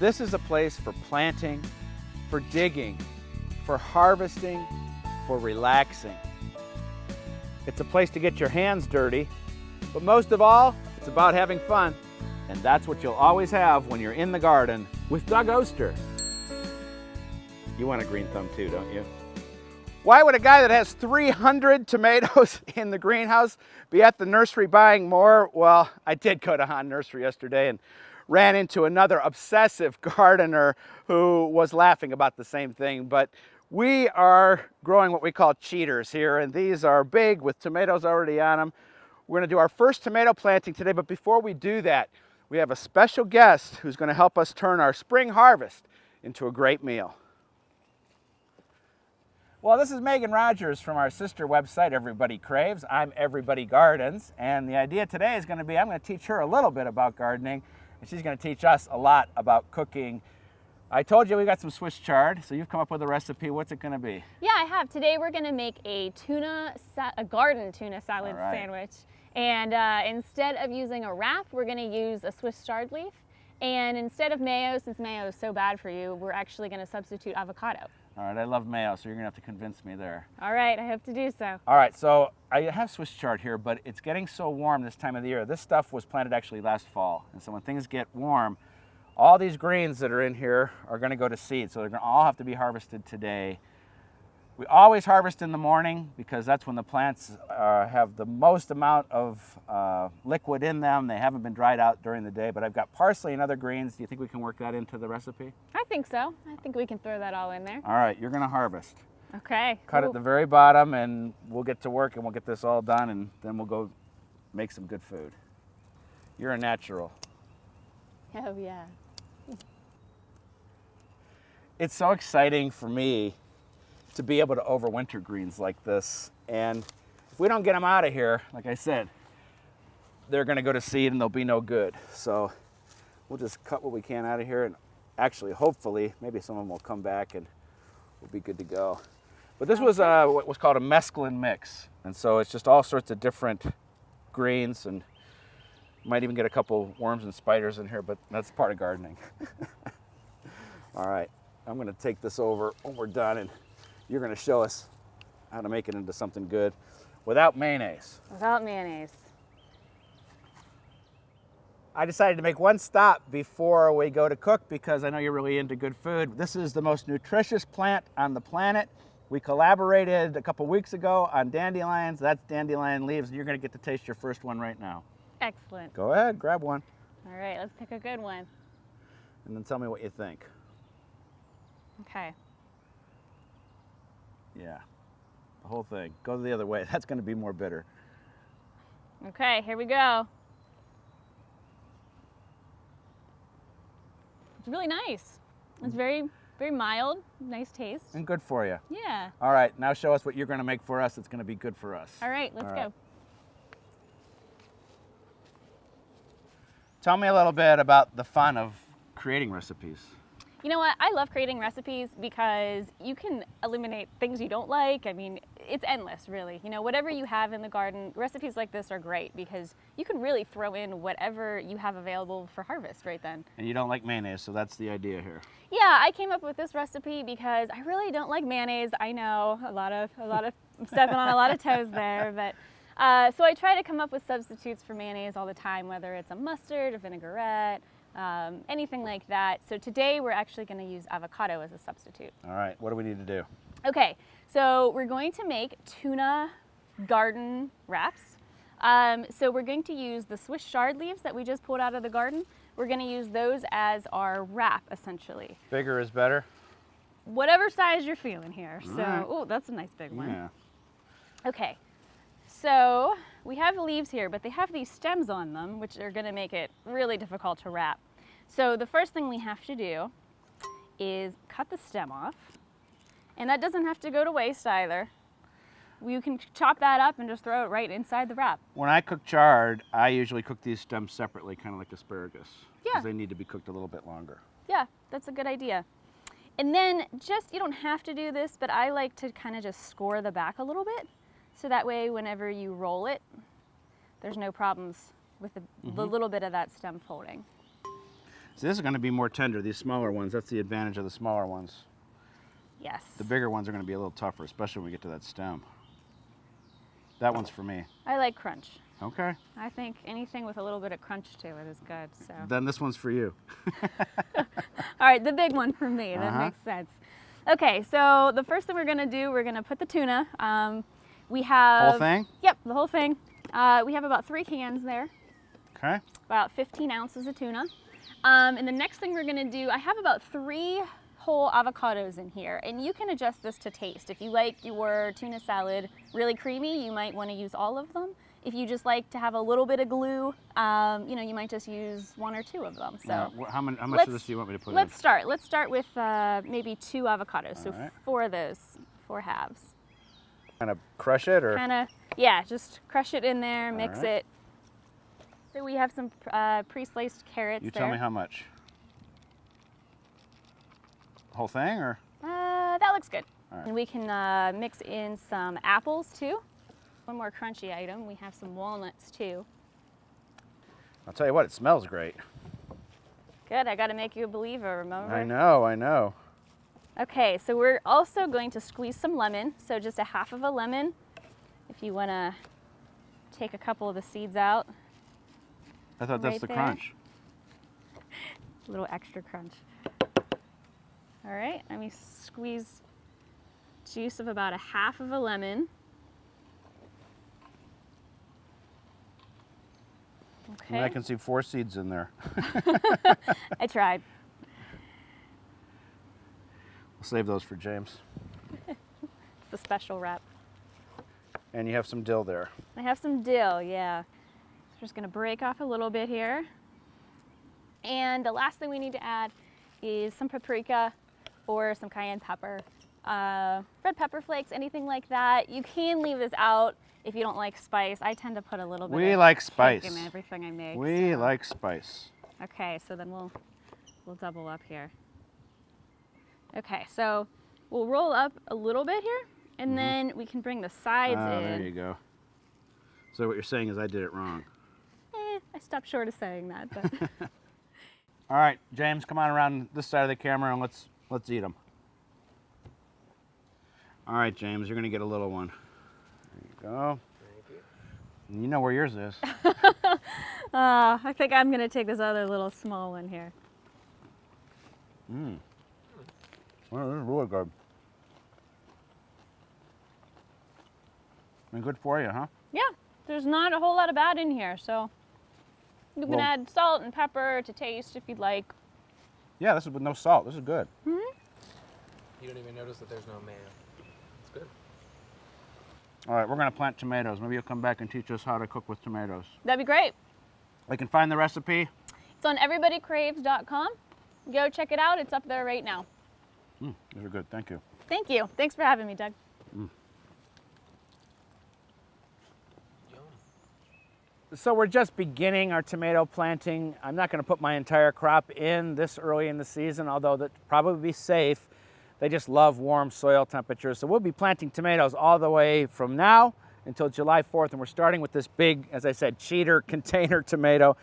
This is a place for planting, for digging, for harvesting, for relaxing. It's a place to get your hands dirty, but most of all, it's about having fun. And that's what you'll always have when you're in the garden with Doug Oster. You want a green thumb too, don't you? Why would a guy that has 300 tomatoes in the greenhouse be at the nursery buying more? Well, I did go to Han Nursery yesterday and ran into another obsessive gardener who was laughing about the same thing. But we are growing what we call cheaters here, and these are big with tomatoes already on them. We're going to do our first tomato planting today, but before we do that, we have a special guest who's going to help us turn our spring harvest into a great meal. Well, this is Meghan Rodgers from our sister website, Everybody Craves. I'm Everybody Gardens, and the idea today is going to be I'm going to teach her a little bit about gardening, and she's going to teach us a lot about cooking. I told you we got some Swiss chard, so you've come up with a recipe. What's it going to be? Yeah, I have. Today we're going to make a garden tuna salad sandwich. And instead of using a wrap, we're going to use a Swiss chard leaf. And instead of mayo, since mayo is so bad for you, we're actually going to substitute avocado. All right, I love mayo, so you're going to have to convince me there. All right, I hope to do so. All right, so I have Swiss chard here, but it's getting so warm this time of the year. This stuff was planted actually last fall. And so when things get warm, all these greens that are in here are going to go to seed, so they're going to all have to be harvested today. We always harvest in the morning because that's when the plants have the most amount of liquid in them. They haven't been dried out during the day, but I've got parsley and other greens. Do you think we can work that into the recipe? I think so. I think we can throw that all in there. All right, you're going to harvest. Okay. Cut at the very bottom, and we'll get to work, and we'll get this all done, and then we'll go make some good food. You're a natural. Oh, yeah. It's so exciting for me to be able to overwinter greens like this. And if we don't get them out of here, like I said, they're going to go to seed and they'll be no good. So we'll just cut what we can out of here, and actually, hopefully, maybe some of them will come back and we'll be good to go. But this was what was called a mesclun mix. And so it's just all sorts of different greens, and might even get a couple worms and spiders in here, but that's part of gardening. All right, I'm going to take this over when we're done, and you're going to show us how to make it into something good without mayonnaise. Without mayonnaise. I decided to make one stop before we go to cook because I know you're really into good food. This is the most nutritious plant on the planet. We collaborated a couple weeks ago on dandelions. That's dandelion leaves, and you're going to get to taste your first one right now. Excellent. Go ahead, grab one. All right, let's pick a good one. And then tell me what you think. Okay. Yeah, the whole thing. Go the other way. That's going to be more bitter. Okay, here we go. It's really nice. It's very, very mild, nice taste. And good for you. Yeah. All right, now show us what you're going to make for us. It's going to be good for us. All right, let's go. Tell me a little bit about the fun of creating recipes. You know what? I love creating recipes because you can eliminate things you don't like. I mean, it's endless, really. You know, whatever you have in the garden, recipes like this are great because you can really throw in whatever you have available for harvest right then. And you don't like mayonnaise, so that's the idea here. Yeah, I came up with this recipe because I really don't like mayonnaise. I know, a lot of stepping on a lot of toes there, but so I try to come up with substitutes for mayonnaise all the time, whether it's a mustard, a vinaigrette, anything like that. So today we're actually going to use avocado as a substitute. All right, what do we need to do? Okay, so we're going to make tuna garden wraps. So we're going to use the Swiss chard leaves that we just pulled out of the garden. We're going to use those as our wrap, essentially. Bigger is better? Whatever size you're feeling here. All So, right. oh, that's a nice big one. Yeah. Okay, so we have the leaves here, but they have these stems on them, which are going to make it really difficult to wrap. So the first thing we have to do is cut the stem off, and that doesn't have to go to waste either. You can chop that up and just throw it right inside the wrap. When I cook chard, I usually cook these stems separately, kind of like asparagus. Yeah. Because they need to be cooked a little bit longer. Yeah, that's a good idea. And then you don't have to do this, but I like to kind of just score the back a little bit. So that way, whenever you roll it, there's no problems with the little bit of that stem folding. So this is going to be more tender, these smaller ones. That's the advantage of the smaller ones. Yes. The bigger ones are going to be a little tougher, especially when we get to that stem. That one's for me. I like crunch. Okay. I think anything with a little bit of crunch to it is good. So. Then this one's for you. All right, the big one for me. That makes sense. Okay, so the first thing we're gonna do, we're gonna put the tuna. We have... Whole thing? Yep, the whole thing. We have about 3 cans there. Okay. About 15 ounces of tuna. And the next thing we're gonna do, I have about 3 whole avocados in here, and you can adjust this to taste. If you like your tuna salad really creamy, you might wanna use all of them. If you just like to have a little bit of glue, you know, you might just use 1 or 2 of them. So how much of this do you want me to put in? Let's start with maybe 2 avocados. So right. 4 of those, 4 halves. Kind of crush it, or? Kind of, yeah, just crush it in there, mix right. it. So we have some pre-sliced carrots You there. tell me how much. Whole thing, or? That looks good. All right. And we can mix in some apples too. One more crunchy item, we have some walnuts too. I'll tell you what, it smells great. Good, I gotta make you a believer, remember? I know. Okay, so we're also going to squeeze some lemon. So just a half of a lemon. If you wanna take a couple of the seeds out. I thought that's right the there. crunch. A little extra crunch. All right, let me squeeze juice of about a half of a lemon. Okay. And I can see 4 seeds in there. I tried. We'll save those for James. It's the special wrap. And you have some dill there. I have some dill, yeah. So we're just gonna break off a little bit here. And the last thing we need to add is some paprika or some cayenne pepper. Red pepper flakes, anything like that. You can leave this out if you don't like spice. I tend to put a little bit We of like kick spice. in everything I make. We like spice. Okay, so then we'll double up here. Okay, so we'll roll up a little bit here, and then we can bring the sides in. There you go. So what you're saying is I did it wrong. I stopped short of saying that, but All right, James, come on around this side of the camera and let's eat them. All right, James, you're gonna get a little one. There you go. Thank you. You know where yours is. I think I'm gonna take this other little small one here. Well, this is really good. And good for you, huh? Yeah, there's not a whole lot of bad in here, so you can add salt and pepper to taste if you'd like. Yeah, this is with no salt. This is good. You don't even notice that there's no mayo. It's good. All right, we're gonna plant tomatoes. Maybe you'll come back and teach us how to cook with tomatoes. That'd be great. I can find the recipe. It's on everybodycraves.com. Go check it out. It's up there right now. These are good. Thank you. Thank you. Thanks for having me, Doug. Yum. So we're just beginning our tomato planting. I'm not going to put my entire crop in this early in the season, although that probably be safe. They just love warm soil temperatures. So we'll be planting tomatoes all the way from now until July 4th, and we're starting with this big, as I said, cheater container tomato.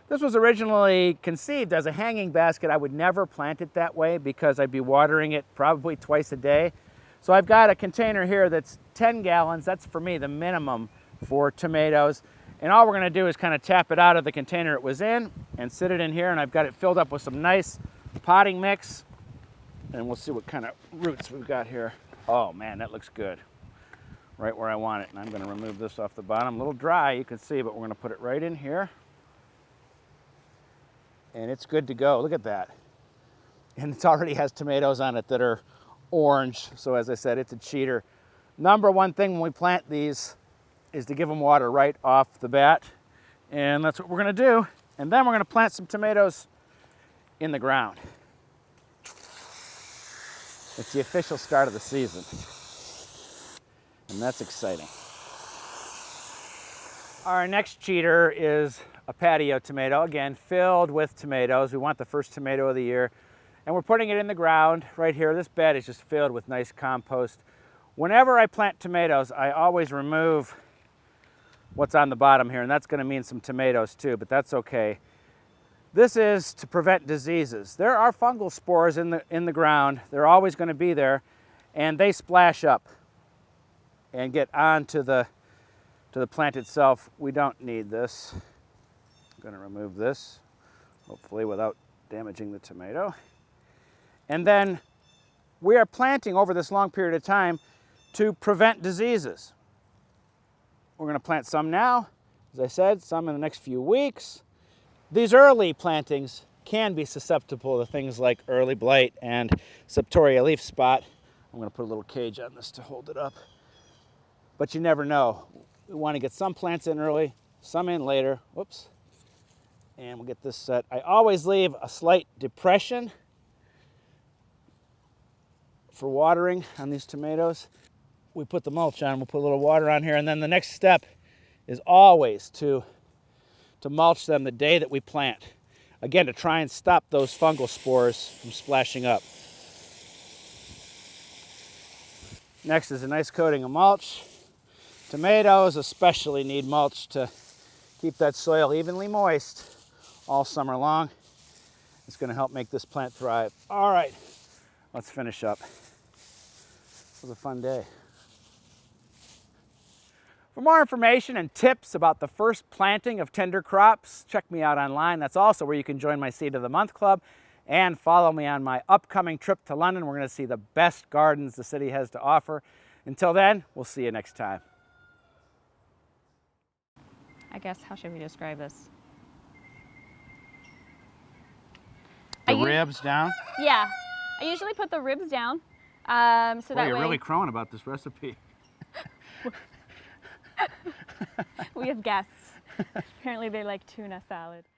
This was originally conceived as a hanging basket. I would never plant it that way because I'd be watering it probably twice a day. So I've got a container here that's 10 gallons. That's for me the minimum for tomatoes. And all we're gonna do is kind of tap it out of the container it was in and sit it in here, and I've got it filled up with some nice potting mix. And we'll see what kind of roots we've got here. Oh man, that looks good. Right where I want it. And I'm gonna remove this off the bottom. A little dry, you can see, but we're gonna put it right in here. And it's good to go. Look at that. And it already has tomatoes on it that are orange. So as I said, it's a cheater. Number one thing when we plant these is to give them water right off the bat. And that's what we're gonna do. And then we're gonna plant some tomatoes in the ground. It's the official start of the season. And that's exciting. Our next cheater is a patio tomato, again, filled with tomatoes. We want the first tomato of the year. And we're putting it in the ground right here. This bed is just filled with nice compost. Whenever I plant tomatoes, I always remove what's on the bottom here, and that's gonna mean some tomatoes too, but that's okay. This is to prevent diseases. There are fungal spores in the ground. They're always going to be there, and they splash up and get onto the plant itself. We don't need this. I'm going to remove this, hopefully without damaging the tomato. And then we are planting over this long period of time to prevent diseases. We're going to plant some now, as I said, some in the next few weeks. These early plantings can be susceptible to things like early blight and septoria leaf spot. I'm going to put a little cage on this to hold it up. But you never know. We want to get some plants in early, some in later. Whoops. And we'll get this set. I always leave a slight depression for watering on these tomatoes. We put the mulch on, we'll put a little water on here, and then the next step is always to mulch them the day that we plant. Again, to try and stop those fungal spores from splashing up. Next is a nice coating of mulch. Tomatoes especially need mulch to keep that soil evenly moist all summer long. It's going to help make this plant thrive. All right, let's finish up. It was a fun day. For more information and tips about the first planting of tender crops, check me out online. That's also where you can join my Seed of the Month Club and follow me on my upcoming trip to London. We're going to see the best gardens the city has to offer. Until then, we'll see you next time. I guess, how should we describe this? The ribs down? Yeah, I usually put the ribs down. So Boy, that you're way really crowing about this recipe. we have guests. Apparently they like tuna salad.